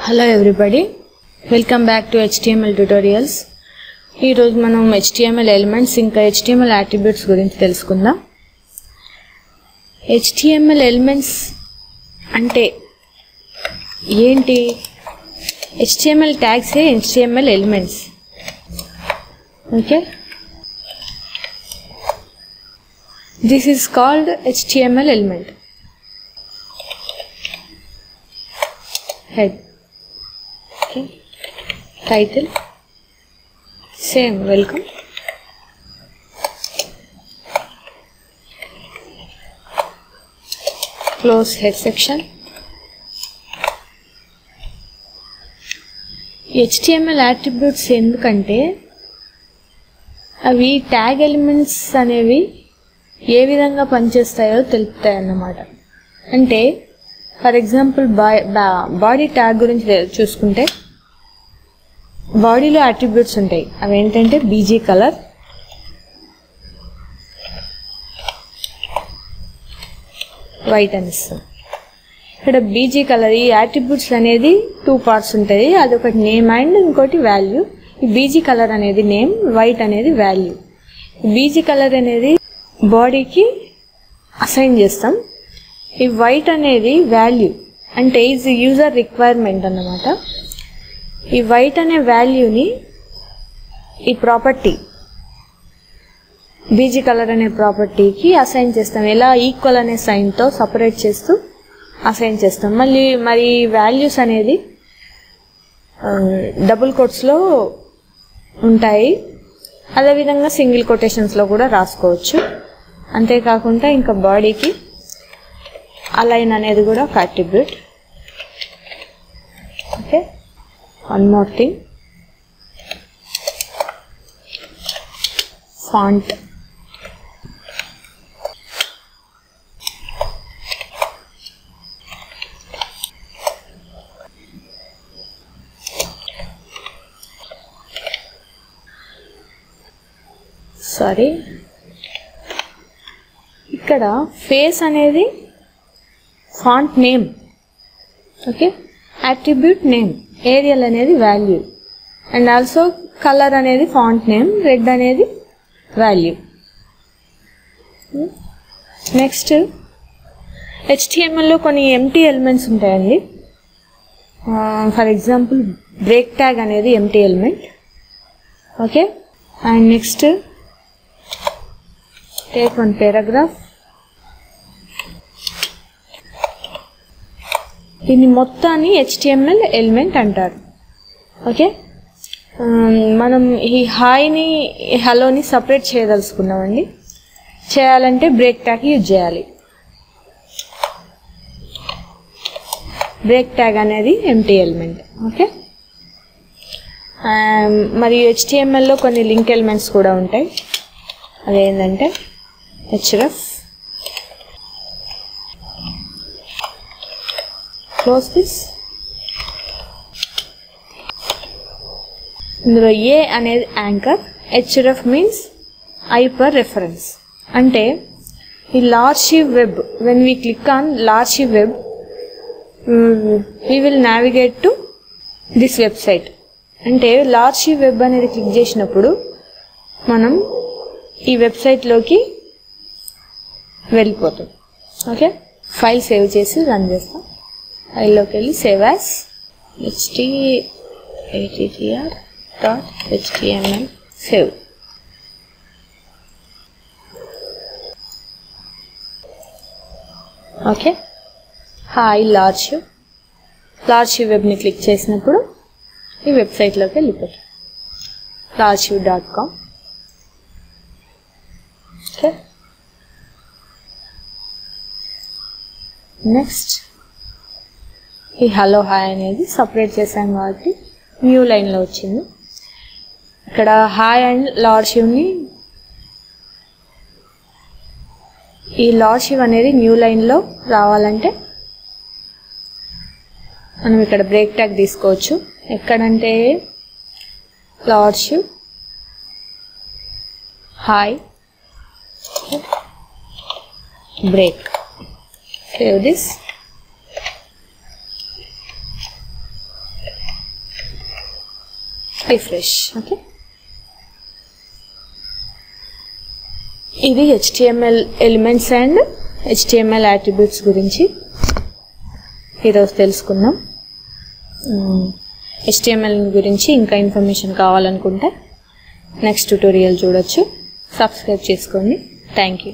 Hello everybody, welcome back to HTML tutorials. ఈ రోజు మనం HTML elements ఇంకా HTML attributes గురించి తెలుసుకుందాం. HTML elements అంటే ఏంటి? HTML tags A HTML elements. Okay? This is called HTML element. Head. Okay. Title. Same. Welcome. Close head section. HTML attributes ఎందుకంటే అవి ట్యాగ్ ఎలిమెంట్స్ అనేవి ఏ విధంగా పనిచేస్తాయో తెలుపుతాయి అన్నమాట. అంటే ఫర్ ఎగ్జాంపుల్ బాడీ ట్యాగ్ గురించి చూసుకుంటే బాడీలో అట్రిబ్యూట్స్ ఉంటాయి. అవి ఏంటంటే బీజీ కలర్, వైట్ అని ఇస్తాం. ఇక్కడ బీజీ కలర్, ఈ అట్రిబ్యూట్స్ అనేది 2 parts ఉంటాయి. అదొకటి నేమ్ అండ్ ఇంకోటి వాల్యూ. ఈ బీజీ కలర్ అనేది నేమ్, వైట్ అనేది వాల్యూ. బీజీ కలర్ అనేది బాడీకి అసైన్ చేస్తాం. ఈ వైట్ అనేది వాల్యూ, అంటే ఈజ్ యూజర్ రిక్వైర్మెంట్ అన్నమాట. ఈ వైట్ అనే వాల్యూని ఈ ప్రాపర్టీ బీజీ కలర్ అనే ప్రాపర్టీకి అసైన్ చేస్తాం. ఎలా? ఈక్వల్ అనే సైన్తో సపరేట్ చేస్తూ అసైన్ చేస్తాం. మరి వాల్యూస్ అనేది డబుల్ కోట్స్లో ఉంటాయి. అదేవిధంగా సింగిల్ కొటేషన్స్లో కూడా రాసుకోవచ్చు. అంతేకాకుండా ఇంకా బాడీకి అలైన్ అనేది కూడా ఒక attribute. Okay, one more thing, font. Sorry, ఇక్కడ ఫేస్ అనేది font name. Okay, attribute name, Arial అనేది వాల్యూ, అండ్ ఆల్సో కలర్ అనేది ఫాంట్ నేమ్, రెడ్ అనేది వాల్యూ. నెక్స్ట్, HTMLలో కొన్ని ఎంటీ ఎలిమెంట్స్ ఉంటాయండి. ఫర్ ఎగ్జాంపుల్ బ్రేక్ ట్యాగ్ అనేది empty element. Okay, and next take one paragraph. దీన్ని మొత్తాన్ని HTML ఎలిమెంట్ అంటారు. ఓకే, మనం ఈ హాయ్ని హలోని సపరేట్ చేయదలుచుకున్నామండి. చేయాలంటే బ్రేక్ ట్యాగ్ యూజ్ చేయాలి. బ్రేక్ ట్యాగ్ అనేది ఎంటీ ఎలిమెంట్. ఓకే, మరియు HTMLలో కొన్ని లింక్ ఎలిమెంట్స్ కూడా ఉంటాయి. అదేంటంటే href, క్లోజ్ దిస్. ఇందులో ఏ అనేది anchor, href means hyper reference. అంటే ఈ Largeship web, when we click on Largeship web, we will navigate to this website. అంటే లార్జ్షిప్ వెబ్ అనేది క్లిక్ చేసినప్పుడు మనం ఈ వెబ్సైట్లోకి వెళ్ళిపోతాం. ఓకే, ఫైల్ సేవ్ చేసి రన్ చేస్తాం. ఫైల్లోకి వెళ్ళి save as attr.html save. Okay, hi Largeship వెబ్ని క్లిక్ చేసినప్పుడు ఈ వెబ్సైట్లోకి వెళ్ళిపోతాం, largeship.com. ఓకే, నెక్స్ట్ ఈ హలో హాయ్ అనేది సపరేట్ చేసాం కాబట్టి న్యూ లైన్లో వచ్చింది. ఇక్కడ హాయ్ అండ్ లార్జ్షిప్ని, ఈ లార్జ్షిప్ అనేది న్యూ లైన్లో రావాలంటే మనం ఇక్కడ బ్రేక్ ట్యాగ్ తీసుకోవచ్చు. ఎక్కడంటే Largeship hi break. Save this. Refresh. Okay, ఇది HTML elements and HTML attributes గురించి ఈరోజు తెలుసుకుందాం. HTML గురించి ఇంకా ఇన్ఫర్మేషన్ కావాలనుకుంటే నెక్స్ట్ ట్యుటోరియల్ చూడొచ్చు. సబ్స్క్రైబ్ చేసుకోండి. Thank you.